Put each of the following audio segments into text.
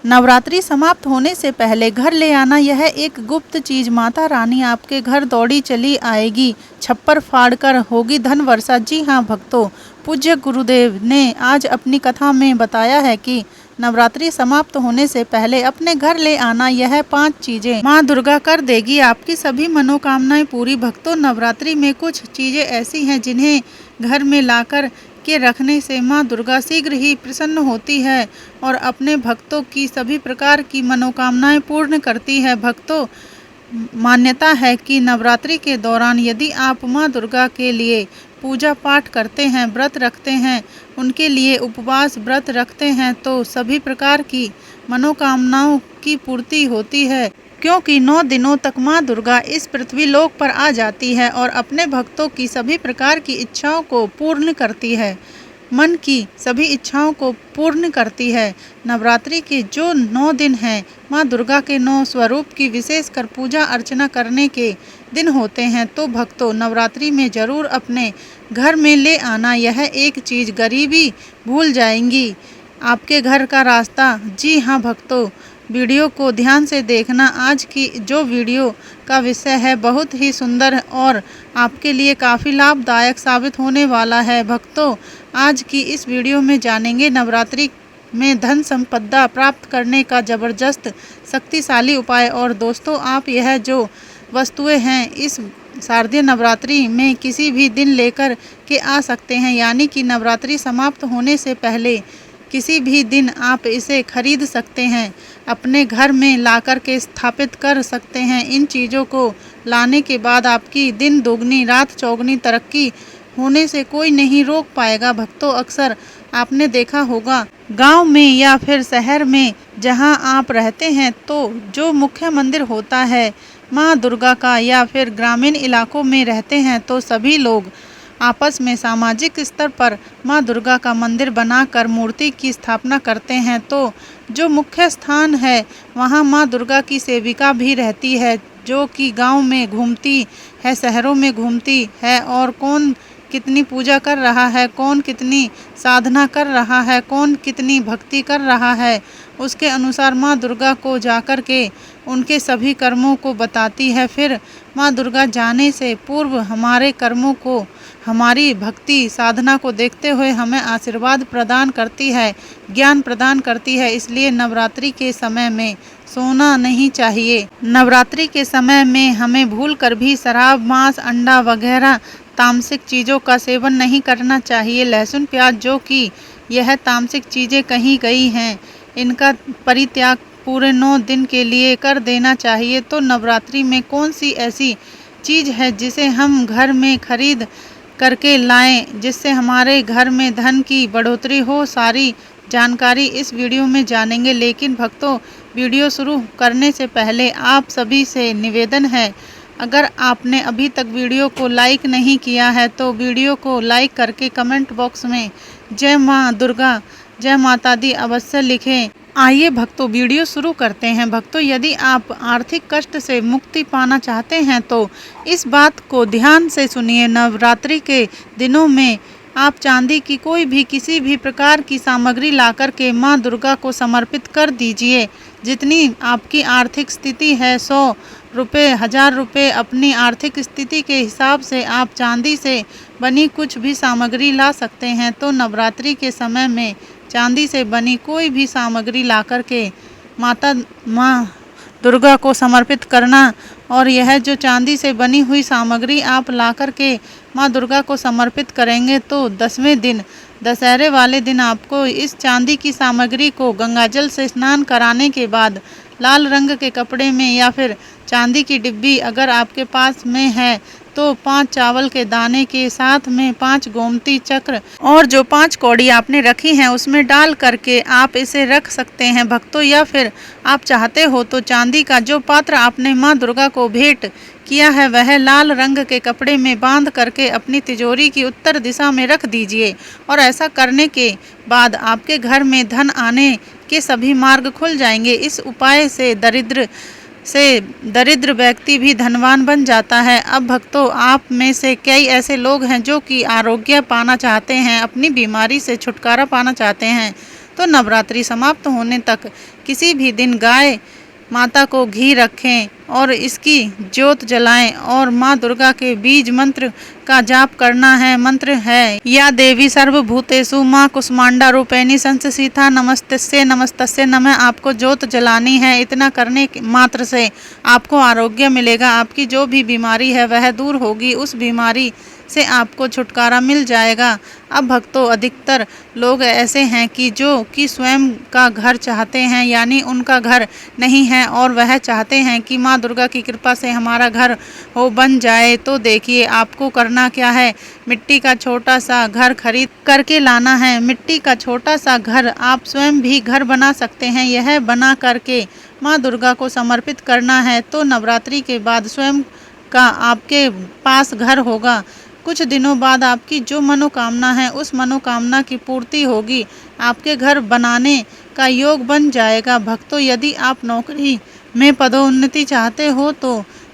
नवरात्रि समाप्त होने से पहले घर ले आना यह एक गुप्त चीज माता रानी आपके घर दौड़ी चली आएगी, छप्पर फाड़कर होगी धन वर्षा। जी हाँ भक्तों, पूज्य गुरुदेव ने आज अपनी कथा में बताया है कि नवरात्रि समाप्त होने से पहले अपने घर ले आना यह 5 चीजें माँ दुर्गा कर देगी आपकी सभी मनोकामनाएं पूरी। भक्तों, नवरात्रि में कुछ चीजें ऐसी हैं जिन्हें घर में लाकर के रखने से माँ दुर्गा शीघ्र ही प्रसन्न होती है और अपने भक्तों की सभी प्रकार की मनोकामनाएं पूर्ण करती है। भक्तों, मान्यता है कि नवरात्रि के दौरान यदि आप माँ दुर्गा के लिए पूजा पाठ करते हैं, व्रत रखते हैं, उनके लिए उपवास व्रत रखते हैं तो सभी प्रकार की मनोकामनाओं की पूर्ति होती है, क्योंकि 9 दिनों तक माँ दुर्गा इस पृथ्वी लोक पर आ जाती है और अपने भक्तों की सभी प्रकार की इच्छाओं को पूर्ण करती है, मन की सभी इच्छाओं को पूर्ण करती है। नवरात्रि के जो 9 दिन हैं, माँ दुर्गा के 9 स्वरूप की विशेषकर पूजा अर्चना करने के दिन होते हैं। तो भक्तों, नवरात्रि में जरूर अपने घर में ले आना यह एक चीज़, गरीबी भूल जाएंगी आपके घर का रास्ता। जी हाँ भक्तों, वीडियो को ध्यान से देखना। आज की जो वीडियो का विषय है बहुत ही सुंदर और आपके लिए काफ़ी लाभदायक साबित होने वाला है। भक्तों, आज की इस वीडियो में जानेंगे नवरात्रि में धन संपदा प्राप्त करने का ज़बरदस्त शक्तिशाली उपाय। और दोस्तों, आप यह जो वस्तुएं हैं इस शारदीय नवरात्रि में किसी भी दिन लेकर के आ सकते हैं, यानी कि नवरात्रि समाप्त होने से पहले किसी भी दिन आप इसे खरीद सकते हैं, अपने घर में लाकर के स्थापित कर सकते हैं। इन चीज़ों को लाने के बाद आपकी दिन दोगुनी रात चौगुनी तरक्की होने से कोई नहीं रोक पाएगा। भक्तों, अक्सर आपने देखा होगा गांव में या फिर शहर में जहां आप रहते हैं तो जो मुख्य मंदिर होता है माँ दुर्गा का, या फिर ग्रामीण इलाकों में रहते हैं तो सभी लोग आपस में सामाजिक स्तर पर माँ दुर्गा का मंदिर बनाकर मूर्ति की स्थापना करते हैं। तो जो मुख्य स्थान है वहाँ माँ दुर्गा की सेविका भी रहती है, जो कि गांव में घूमती है, शहरों में घूमती है और कौन कितनी पूजा कर रहा है, कौन कितनी साधना कर रहा है, कौन कितनी भक्ति कर रहा है, उसके अनुसार माँ दुर्गा को जाकर के उनके सभी कर्मों को बताती है। फिर माँ दुर्गा जाने से पूर्व हमारे कर्मों को, हमारी भक्ति साधना को देखते हुए हमें आशीर्वाद प्रदान करती है, ज्ञान प्रदान करती है। इसलिए नवरात्रि के समय में सोना नहीं चाहिए। नवरात्रि के समय में हमें भूल कर भी शराब, मांस, अंडा वगैरह तामसिक चीज़ों का सेवन नहीं करना चाहिए। लहसुन, प्याज, जो कि यह तामसिक चीज़ें कही गई हैं, इनका परित्याग पूरे 9 दिन के लिए कर देना चाहिए। तो नवरात्रि में कौन सी ऐसी चीज़ है जिसे हम घर में खरीद करके लाएं जिससे हमारे घर में धन की बढ़ोतरी हो, सारी जानकारी इस वीडियो में जानेंगे। लेकिन भक्तों, वीडियो शुरू करने से पहले आप सभी से निवेदन है, अगर आपने अभी तक वीडियो को लाइक नहीं किया है तो वीडियो को लाइक करके कमेंट बॉक्स में जय माँ दुर्गा, जय माता दी अवश्य लिखें। आइए भक्तों, वीडियो शुरू करते हैं। भक्तों, यदि आप आर्थिक कष्ट से मुक्ति पाना चाहते हैं तो इस बात को ध्यान से सुनिए। नवरात्रि के दिनों में आप चांदी की कोई भी किसी भी प्रकार की सामग्री लाकर के माँ दुर्गा को समर्पित कर दीजिए। जितनी आपकी आर्थिक स्थिति है, 100 रुपये, 1000 रुपये, अपनी आर्थिक स्थिति के हिसाब से आप चांदी से बनी कुछ भी सामग्री ला सकते हैं। तो नवरात्रि के समय में चांदी से बनी कोई भी सामग्री लाकर के माँ दुर्गा को समर्पित करना। और यह जो चांदी से बनी हुई सामग्री आप लाकर के माँ दुर्गा को समर्पित करेंगे तो 10वें दिन, दशहरे वाले दिन आपको इस चांदी की सामग्री को गंगाजल से स्नान कराने के बाद लाल रंग के कपड़े में या फिर चांदी की डिब्बी अगर आपके पास में है तो 5 चावल के दाने के साथ में 5 गोमती चक्र और जो 5 कौड़ी आपने रखी हैं उसमें डाल करके आप इसे रख सकते हैं भक्तों। या फिर आप चाहते हो तो चांदी का जो पात्र आपने माँ दुर्गा को भेंट किया है वह लाल रंग के कपड़े में बांध करके अपनी तिजोरी की उत्तर दिशा में रख दीजिए। और ऐसा करने के बाद आपके घर में धन आने के सभी मार्ग खुल जाएंगे। इस उपाय से दरिद्र व्यक्ति भी धनवान बन जाता है। अब भक्तों, आप में से कई ऐसे लोग हैं जो कि आरोग्य पाना चाहते हैं, अपनी बीमारी से छुटकारा पाना चाहते हैं। तो नवरात्रि समाप्त होने तक किसी भी दिन गाय माता को घी रखें और इसकी ज्योत जलाएं और माँ दुर्गा के बीज मंत्र का जाप करना है। मंत्र है, या देवी सर्वभूतेषु माँ कुष्मांडा रूपेणी संससीता नमस्तस्यै नमस्तस्यै नमः। आपको ज्योत जलानी है। इतना करने मात्र से आपको आरोग्य मिलेगा। आपकी जो भी बीमारी है वह दूर होगी। उस बीमारी से आपको छुटकारा मिल जाएगा। अब भक्तों, अधिकतर लोग ऐसे हैं कि जो कि स्वयं का घर चाहते हैं, यानी उनका घर नहीं है और वह चाहते हैं कि माँ दुर्गा की कृपा से हमारा घर हो बन जाए। तो देखिए आपको करना क्या है। मिट्टी का छोटा सा घर खरीद करके लाना है। मिट्टी का छोटा सा घर आप स्वयं भी घर बना सकते हैं। यह बना करके माँ दुर्गा को समर्पित करना है। तो नवरात्रि के बाद स्वयं का आपके पास घर होगा। कुछ दिनों बाद आपकी जो मनोकामना है उस मनोकामना की पूर्ति होगी। आपके घर बनाने का योग बन जाएगा। भक्तों, यदि आप नौकरी में पदोन्नति चाहते हो तो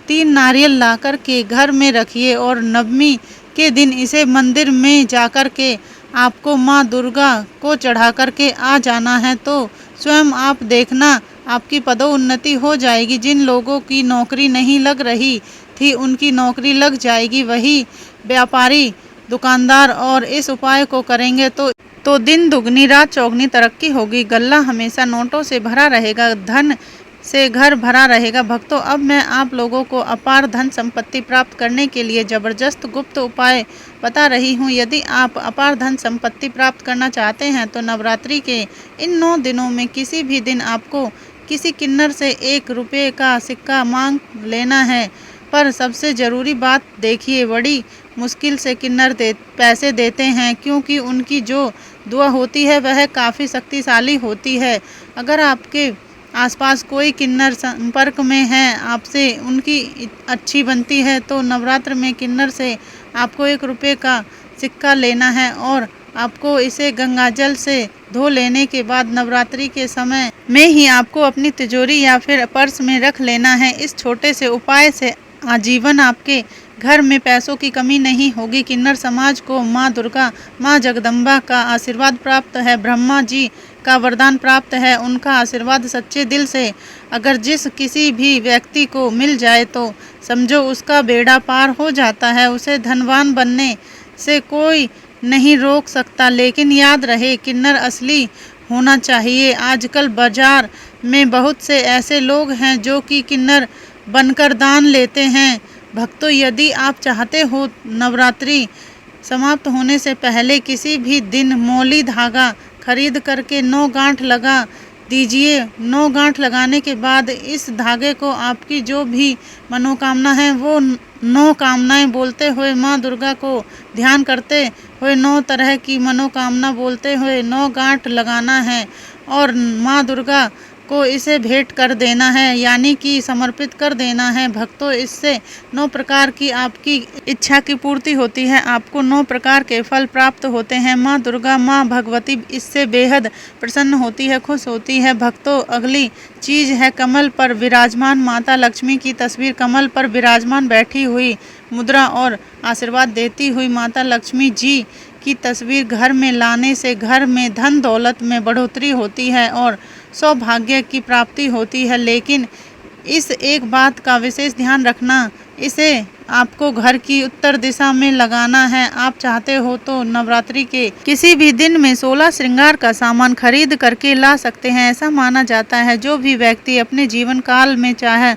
3 नारियल ला कर के घर में रखिए और नवमी के दिन इसे मंदिर में जाकर के आपको माँ दुर्गा को चढ़ा कर के आ जाना है। तो स्वयं आप देखना आपकी पदोन्नति हो जाएगी। जिन लोगों की नौकरी नहीं लग रही थी उनकी नौकरी लग जाएगी। वही व्यापारी, दुकानदार और इस उपाय को करेंगे तो दिन दुगनी रात चौगनी तरक्की होगी। गल्ला हमेशा नोटों से भरा रहेगा, धन से घर भरा रहेगा। भक्तों, अब मैं आप लोगों को अपार धन संपत्ति प्राप्त करने के लिए जबरदस्त गुप्त उपाय बता रही हूँ। यदि आप अपार धन संपत्ति प्राप्त करना चाहते हैं तो नवरात्रि के इन 9 दिनों में किसी भी दिन आपको किसी किन्नर से 1 रुपये का सिक्का मांग लेना है। पर सबसे ज़रूरी बात देखिए, बड़ी मुश्किल से किन्नर पैसे देते हैं, क्योंकि उनकी जो दुआ होती है वह काफ़ी शक्तिशाली होती है। अगर आपके आसपास कोई किन्नर संपर्क में है आपसे, उनकी अच्छी बनती है, तो नवरात्र में किन्नर से आपको 1 रुपये का सिक्का लेना है और आपको इसे गंगाजल से धो लेने के बाद नवरात्रि के समय में ही आपको अपनी तिजोरी या फिर पर्स में रख लेना है। इस छोटे से उपाय से आजीवन आपके घर में पैसों की कमी नहीं होगी। किन्नर समाज को माँ दुर्गा, माँ जगदम्बा का आशीर्वाद प्राप्त है। ब्रह्मा जी का वरदान प्राप्त है। उनका आशीर्वाद सच्चे दिल से अगर किसी भी व्यक्ति को मिल जाए तो समझो उसका बेड़ा पार हो जाता है। उसे धनवान बनने से कोई नहीं रोक सकता। लेकिन याद रहे, किन्नर असली होना चाहिए। आजकल बाजार में बहुत से ऐसे लोग हैं जो कि किन्नर बनकर दान लेते हैं। भक्तों, यदि आप चाहते हो नवरात्रि समाप्त होने से पहले किसी भी दिन मौली धागा खरीद करके 9 गांठ लगा दीजिए। 9 गांठ लगाने के बाद इस धागे को आपकी जो भी मनोकामना है वो 9 कामनाएं बोलते हुए माँ दुर्गा को ध्यान करते हुए 9 तरह की मनोकामना बोलते हुए 9 गांठ लगाना है और माँ दुर्गा को इसे भेंट कर देना है, यानी कि समर्पित कर देना है। भक्तों, इससे 9 प्रकार की आपकी इच्छा की पूर्ति होती है। आपको 9 प्रकार के फल प्राप्त होते हैं। माँ दुर्गा, माँ भगवती इससे बेहद प्रसन्न होती है, खुश होती है। भक्तों, अगली चीज है कमल पर विराजमान माता लक्ष्मी की तस्वीर। कमल पर विराजमान बैठी हुई मुद्रा और आशीर्वाद देती हुई माता लक्ष्मी जी की तस्वीर घर में लाने से घर में धन दौलत में बढ़ोतरी होती है और सौभाग्य की प्राप्ति होती है। लेकिन इस एक बात का विशेष ध्यान रखना, इसे आपको घर की उत्तर दिशा में लगाना है। आप चाहते हो तो नवरात्रि के किसी भी दिन में 16 श्रृंगार का सामान खरीद करके ला सकते हैं। ऐसा माना जाता है जो भी व्यक्ति अपने जीवन काल में चाहे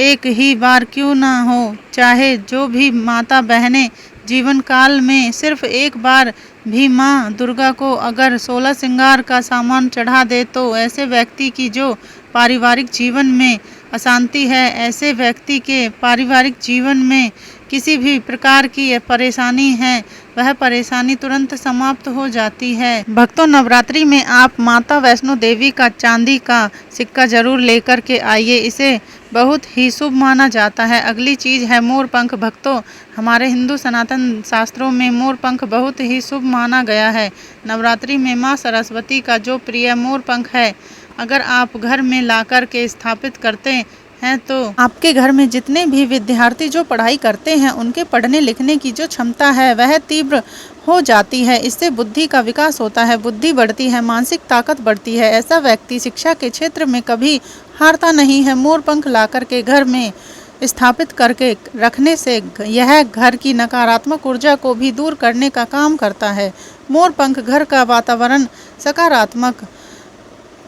एक ही बार क्यों ना हो, चाहे जो भी माता बहनें जीवन काल में सिर्फ एक बार भी माँ दुर्गा को अगर 16 श्रृंगार का सामान चढ़ा दे तो ऐसे व्यक्ति की जो पारिवारिक जीवन में अशांति है, ऐसे व्यक्ति के पारिवारिक जीवन में किसी भी प्रकार की परेशानी है, वह परेशानी तुरंत समाप्त हो जाती है। भक्तों, नवरात्रि में आप माता वैष्णो देवी का चांदी का सिक्का जरूर लेकर के आइए। इसे बहुत ही शुभ माना जाता है। अगली चीज है मोर पंख। भक्तों, हमारे हिंदू सनातन शास्त्रों में मोर पंख बहुत ही शुभ माना गया है। नवरात्रि में माँ सरस्वती का जो प्रिय मोर पंख है, अगर आप घर में लाकर के स्थापित करते हैं तो आपके घर में जितने भी विद्यार्थी जो पढ़ाई करते हैं उनके पढ़ने लिखने की जो क्षमता है वह तीव्र हो जाती है। इससे बुद्धि का विकास होता है, बुद्धि बढ़ती है, मानसिक ताकत बढ़ती है। ऐसा व्यक्ति शिक्षा के क्षेत्र में कभी हारता नहीं है। मोर पंख ला करके घर में स्थापित करके रखने से यह घर की नकारात्मक ऊर्जा को भी दूर करने का काम करता है। मोर पंख घर का वातावरण सकारात्मक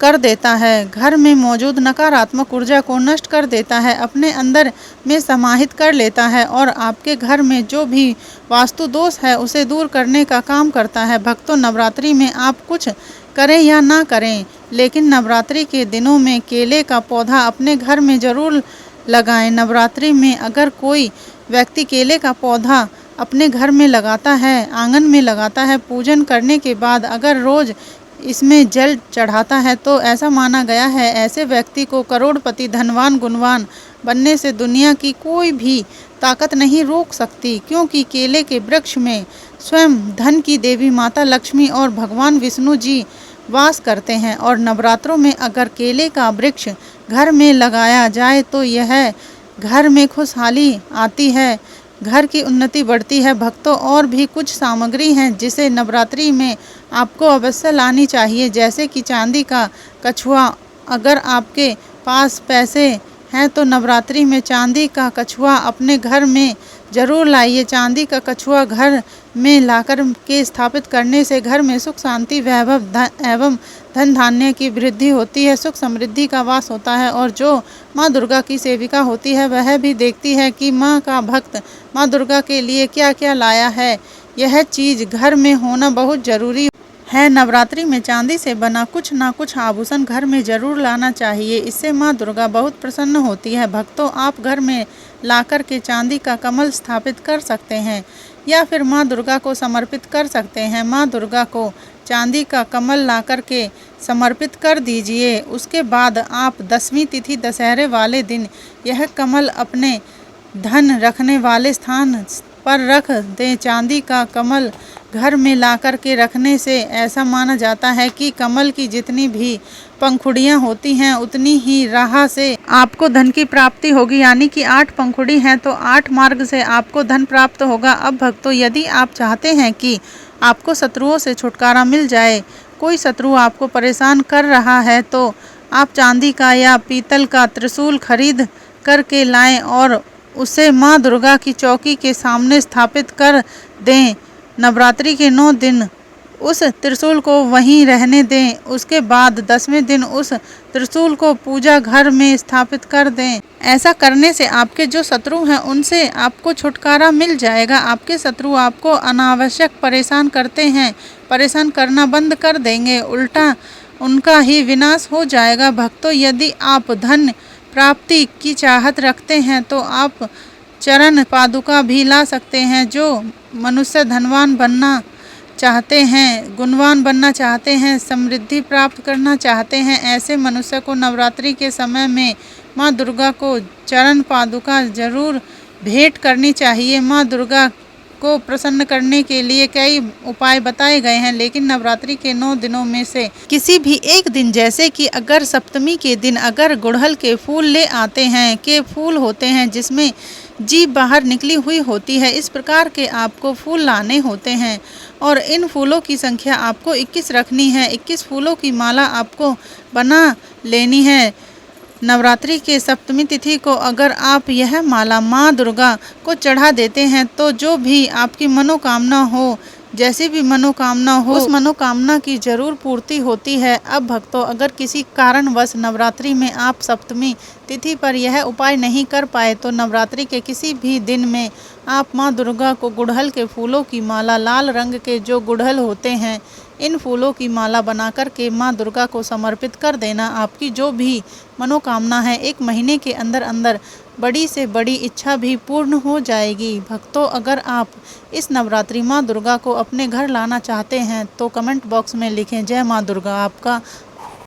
कर देता है, घर में मौजूद नकारात्मक ऊर्जा को नष्ट कर देता है, अपने अंदर में समाहित कर लेता है और आपके घर में जो भी वास्तु दोष है उसे दूर करने का काम करता है। भक्तों, नवरात्रि में आप कुछ करें या ना करें, लेकिन नवरात्रि के दिनों में केले का पौधा अपने घर में ज़रूर लगाएं। नवरात्रि में अगर कोई व्यक्ति केले का पौधा अपने घर में लगाता है, आंगन में लगाता है, पूजन करने के बाद अगर रोज़ इसमें जल चढ़ाता है तो ऐसा माना गया है ऐसे व्यक्ति को करोड़पति, धनवान, गुणवान बनने से दुनिया की कोई भी ताकत नहीं रोक सकती, क्योंकि केले के वृक्ष में स्वयं धन की देवी माता लक्ष्मी और भगवान विष्णु जी वास करते हैं। और नवरात्रों में अगर केले का वृक्ष घर में लगाया जाए तो यह घर में खुशहाली आती है, घर की उन्नति बढ़ती है। भक्तों, और भी कुछ सामग्री हैं जिसे नवरात्रि में आपको अवश्य लानी चाहिए, जैसे कि चांदी का कछुआ। अगर आपके पास पैसे हैं तो नवरात्रि में चांदी का कछुआ अपने घर में ज़रूर लाइए। चांदी का कछुआ घर में लाकर के स्थापित करने से घर में सुख, शांति, वैभव एवं धन धान्य की वृद्धि होती है, सुख समृद्धि का वास होता है। और जो माँ दुर्गा की सेविका होती है वह भी देखती है कि माँ का भक्त माँ दुर्गा के लिए क्या क्या लाया है। यह चीज़ घर में होना बहुत ज़रूरी है। नवरात्रि में चांदी से बना कुछ ना कुछ आभूषण घर में ज़रूर लाना चाहिए, इससे माँ दुर्गा बहुत प्रसन्न होती है। भक्तों, आप घर में लाकर के चांदी का कमल स्थापित कर सकते हैं या फिर माँ दुर्गा को समर्पित कर सकते हैं। माँ दुर्गा को चांदी का कमल लाकर के समर्पित कर दीजिए। उसके बाद आप 10वीं तिथि दशहरे वाले दिन यह कमल अपने धन रखने वाले स्थान पर रख दें। चांदी का कमल घर में लाकर के रखने से ऐसा माना जाता है कि कमल की जितनी भी पंखुड़ियाँ होती हैं उतनी ही राह से आपको धन की प्राप्ति होगी, यानी कि 8 पंखुड़ी हैं तो 8 मार्ग से आपको धन प्राप्त होगा। अब भक्तों, यदि आप चाहते हैं कि आपको शत्रुओं से छुटकारा मिल जाए, कोई शत्रु आपको परेशान कर रहा है, तो आप चांदी का या पीतल का त्रिशूल खरीद करके लाएं और उसे माँ दुर्गा की चौकी के सामने स्थापित कर दें। नवरात्रि के 9 दिन उस त्रिशूल को वहीं रहने दें। उसके बाद 10वें दिन उस त्रिशूल को पूजा घर में स्थापित कर दें। ऐसा करने से आपके जो शत्रु हैं उनसे आपको छुटकारा मिल जाएगा। आपके शत्रु आपको अनावश्यक परेशान करते हैं, परेशान करना बंद कर देंगे, उल्टा उनका ही विनाश हो जाएगा। भक्तों, यदि आप धन प्राप्ति की चाहत रखते हैं तो आप चरण पादुका भी ला सकते हैं। जो मनुष्य धनवान बनना चाहते हैं, गुणवान बनना चाहते हैं, समृद्धि प्राप्त करना चाहते हैं, ऐसे मनुष्य को नवरात्रि के समय में माँ दुर्गा को चरण पादुका जरूर भेंट करनी चाहिए। माँ दुर्गा को प्रसन्न करने के लिए कई उपाय बताए गए हैं, लेकिन नवरात्रि के 9 दिनों में से किसी भी एक दिन, जैसे कि अगर सप्तमी के दिन अगर गुड़हल के फूल ले आते हैं, के फूल होते हैं जिसमें जीभ बाहर निकली हुई होती है, इस प्रकार के आपको फूल लाने होते हैं और इन फूलों की संख्या आपको 21 रखनी है। 21 फूलों की माला आपको बना लेनी है। नवरात्रि के सप्तमी तिथि को अगर आप यह माला माँ दुर्गा को चढ़ा देते हैं तो जो भी आपकी मनोकामना हो, जैसी भी मनोकामना हो, उस मनोकामना की जरूर पूर्ति होती है। अब भक्तों, अगर किसी कारणवश नवरात्रि में आप सप्तमी तिथि पर यह उपाय नहीं कर पाए तो नवरात्रि के किसी भी दिन में आप माँ दुर्गा को गुड़हल के फूलों की माला, लाल रंग के जो गुड़हल होते हैं, इन फूलों की माला बनाकर के माँ दुर्गा को समर्पित कर देना। आपकी जो भी मनोकामना है 1 महीने के अंदर अंदर बड़ी से बड़ी इच्छा भी पूर्ण हो जाएगी। भक्तों, अगर आप इस नवरात्रि माँ दुर्गा को अपने घर लाना चाहते हैं तो कमेंट बॉक्स में लिखें जय माँ दुर्गा। आपका